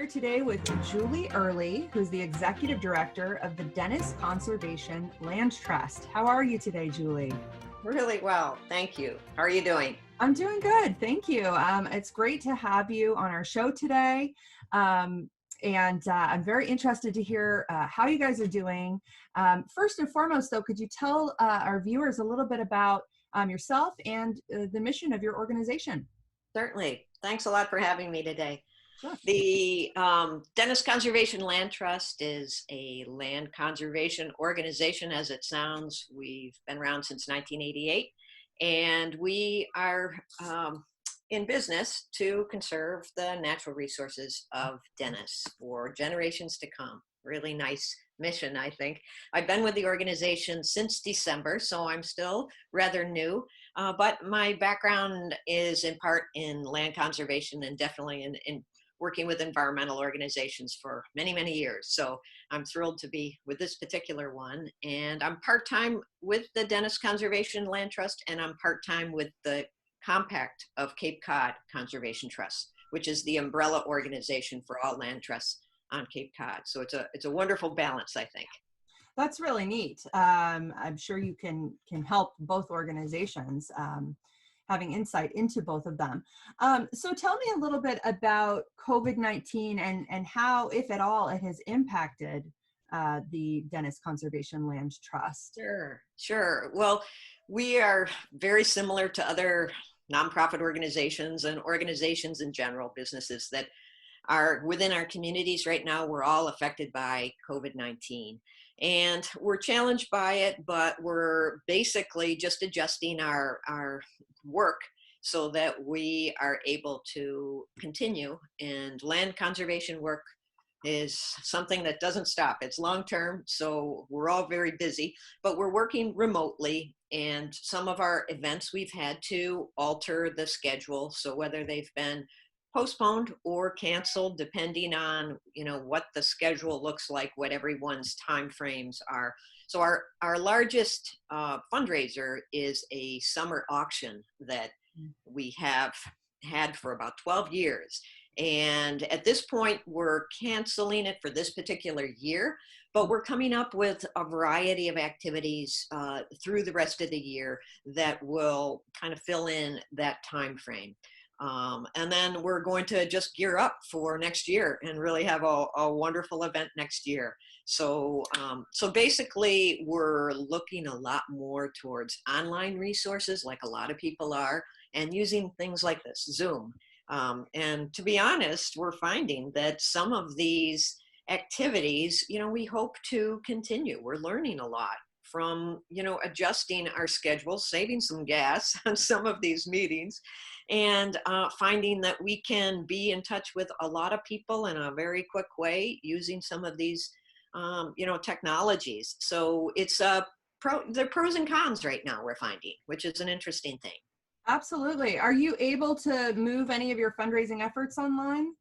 today with Julie Early, who's the Executive Director of the Dennis Conservation Land Trust. How are you today, Julie? Really well, thank you. How are you doing? I'm doing good, thank you. It's great to have you on our show today. I'm very interested to hear how you guys are doing. First and foremost, though, could you tell our viewers a little bit about yourself and the mission of your organization? Certainly. Thanks a lot for having me today. Sure. The Dennis Conservation Land Trust is a land conservation organization, as it sounds. We've been around since 1988, and we are in business to conserve the natural resources of Dennis for generations to come. Really nice mission, I think. I've been with the organization since December, so I'm still rather new. But my background is in part in land conservation and definitely in working with environmental organizations for many, many years. So I'm thrilled to be with this particular one. And I'm part-time with the Dennis Conservation Land Trust, and I'm part-time with the Compact of Cape Cod Conservation Trust, which is the umbrella organization for all land trusts on Cape Cod. So it's a wonderful balance, I think. That's really neat. I'm sure you can help both organizations, having insight into both of them. So tell me a little bit about COVID-19 and how, if at all, it has impacted the Dennis Conservation Land Trust. Sure. Well, we are very similar to other nonprofit organizations and organizations in general, businesses that are within our communities right now. We're all affected by COVID-19. And we're challenged by it, but we're basically just adjusting our work so that we are able to continue. And land conservation work is something that doesn't stop. It's long-term, so we're all very busy, but we're working remotely. And some of our events, we've had to alter the schedule. So whether they've been postponed or canceled, depending on what the schedule looks like, what everyone's time frames are. So our largest fundraiser is a summer auction that we have had for about 12 years. And at this point, we're canceling it for this particular year, but we're coming up with a variety of activities through the rest of the year that will kind of fill in that time frame. And then we're going to just gear up for next year and really have a wonderful event next year. So basically, we're looking a lot more towards online resources, like a lot of people are, and using things like this, Zoom. And to be honest, we're finding that some of these activities, we hope to continue. We're learning a lot from, adjusting our schedule, saving some gas on some of these meetings, and finding that we can be in touch with a lot of people in a very quick way using some of these, technologies. So it's the pros and cons right now, we're finding, which is an interesting thing. Absolutely. Are you able to move any of your fundraising efforts online?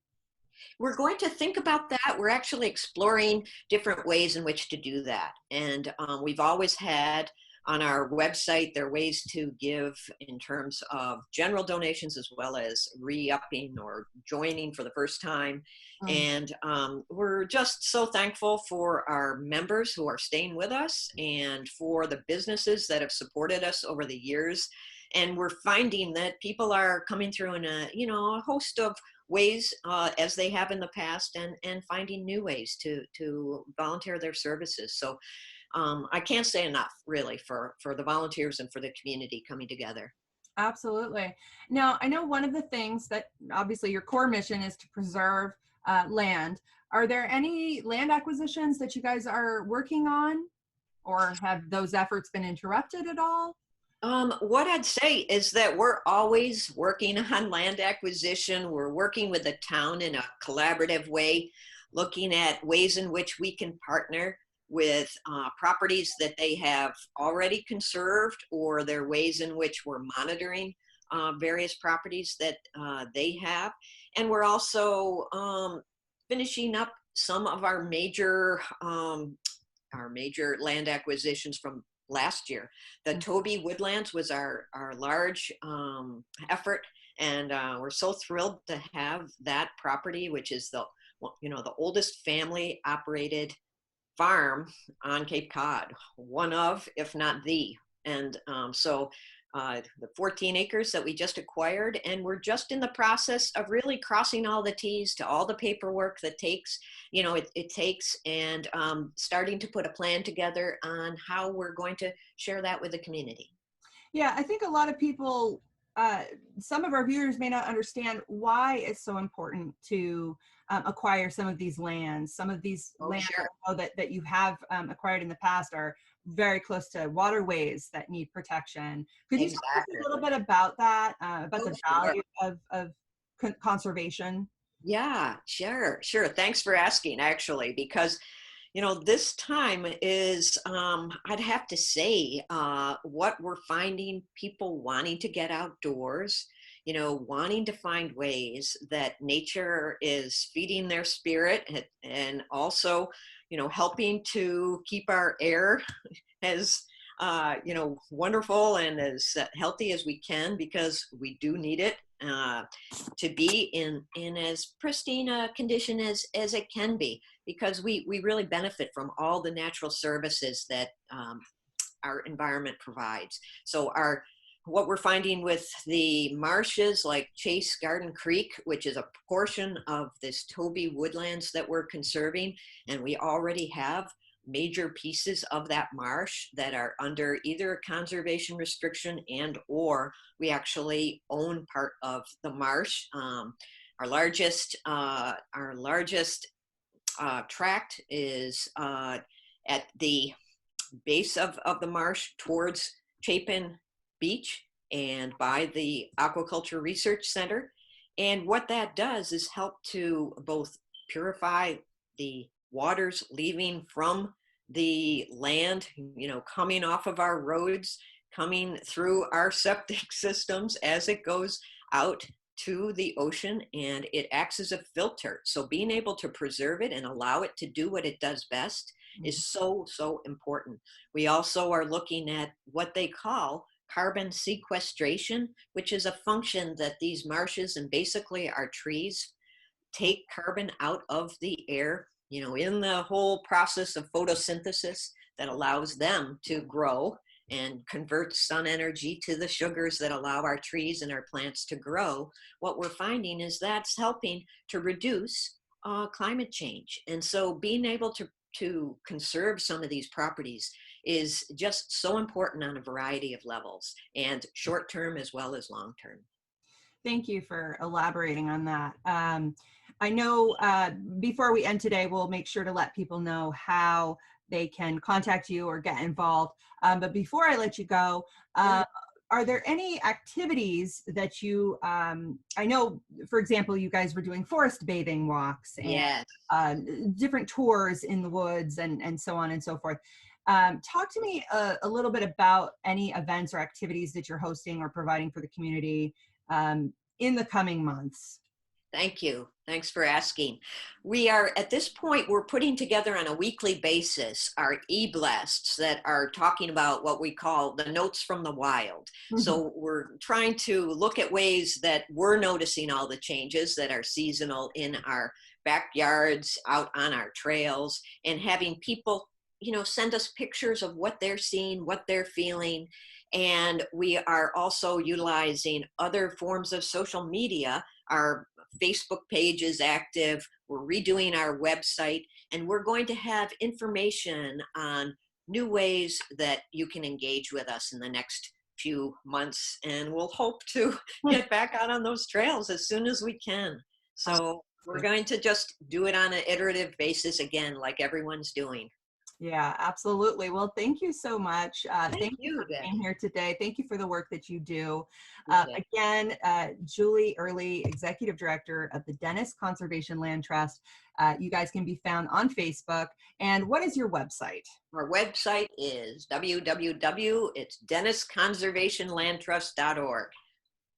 We're going to think about that. We're actually exploring different ways in which to do that. And we've always had on our website, there are ways to give in terms of general donations as well as re-upping or joining for the first time. And we're just so thankful for our members who are staying with us and for the businesses that have supported us over the years. And we're finding that people are coming through in a host of ways as they have in the past, and finding new ways to volunteer their services. So I can't say enough, really, for the volunteers and for the community coming together. Absolutely. Now, I know one of the things that obviously your core mission is to preserve land. Are there any land acquisitions that you guys are working on, or have those efforts been interrupted at all? What I'd say is that we're always working on land acquisition. We're working with the town in a collaborative way, looking at ways in which we can partner with properties that they have already conserved, or there are ways in which we're monitoring various properties that they have. And we're also finishing up some of our major land acquisitions from last year. The Toby Woodlands was our large effort, and we're so thrilled to have that property, which is the the oldest family operated farm on Cape Cod, one of, if not the. And the 14 acres that we just acquired, and we're just in the process of really crossing all the T's to all the paperwork that takes, it takes, and starting to put a plan together on how we're going to share that with the community. Yeah, I think a lot of people, some of our viewers may not understand why it's so important to acquire some of these lands. Some of these lands Sure. that you have acquired in the past are very close to waterways that need protection. Could you talk to us Exactly. a little bit about that, about the Sure. value of conservation? Yeah, sure. Thanks for asking, actually, because this time is, I'd have to say, what we're finding, people wanting to get outdoors, wanting to find ways that nature is feeding their spirit, and also, helping to keep our air as, wonderful and as healthy as we can, because we do need it to be in as pristine a condition as it can be, because we really benefit from all the natural services that our environment provides. So what we're finding with the marshes like Chase Garden Creek, which is a portion of this Toby woodlands that we're conserving, and we already have major pieces of that marsh that are under either a conservation restriction and or we actually own part of the marsh. Our largest tract is at the base of the marsh towards Chapin Beach and by the Aquaculture Research Center. And what that does is help to both purify the waters leaving from the land, coming off of our roads, coming through our septic systems as it goes out to the ocean, and it acts as a filter. So being able to preserve it and allow it to do what it does best is so important. We also are looking at what they call carbon sequestration, which is a function that these marshes and basically our trees take carbon out of the air, in the whole process of photosynthesis that allows them to grow and convert sun energy to the sugars that allow our trees and our plants to grow. What we're finding is that's helping to reduce climate change. And so being able to conserve some of these properties is just so important on a variety of levels, and short term as well as long term. Thank you for elaborating on that. I know before we end today, we'll make sure to let people know how they can contact you or get involved. But before I let you go, are there any activities that you, I know, for example, you guys were doing forest bathing walks and different tours in the woods and so on and so forth. Talk to me a little bit about any events or activities that you're hosting or providing for the community in the coming months. Thank you. Thanks for asking. We are, at this point, we're putting together on a weekly basis our e-blasts that are talking about what we call the notes from the wild. So we're trying to look at ways that we're noticing all the changes that are seasonal in our backyards, out on our trails, and having people, send us pictures of what they're seeing, what they're feeling. And we are also utilizing other forms of social media. Our Facebook page is active. We're redoing our website, and we're going to have information on new ways that you can engage with us in the next few months. And we'll hope to get back out on those trails as soon as we can. So we're going to just do it on an iterative basis again, like everyone's doing. Yeah, absolutely. Well, thank you so much. Thank you for Ben. being here today. Thank you for the work that you do. Again, Julie Early, Executive Director of the Dennis Conservation Land Trust. You guys can be found on Facebook. And what is your website? Our website is it's dennisconservationlandtrust.org.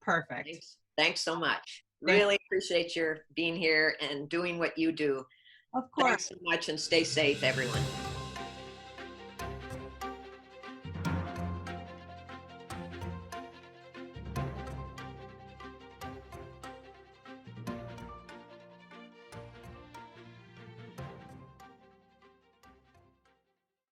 Perfect. Thanks so much. Really appreciate your being here and doing what you do. Of course. Thanks so much, and stay safe, everyone.